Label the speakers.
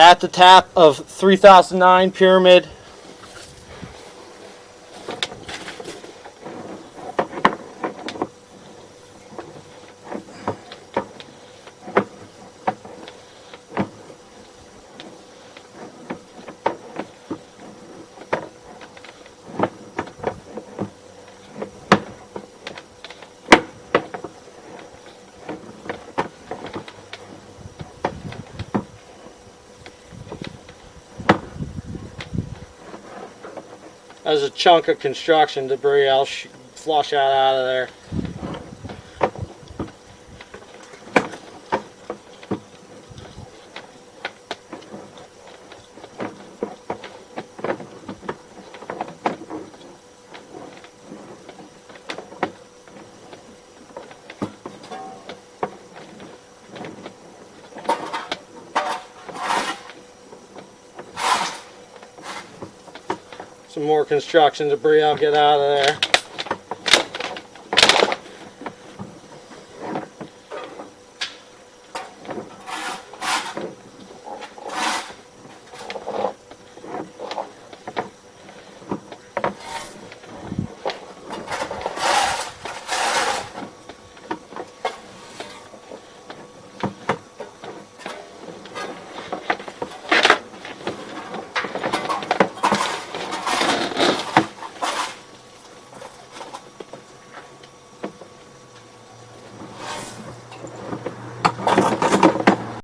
Speaker 1: at the tap of 3009 Pyramid. There's a chunk of construction debris. I'll flush that out of there. Some more construction debris I'll get out of there.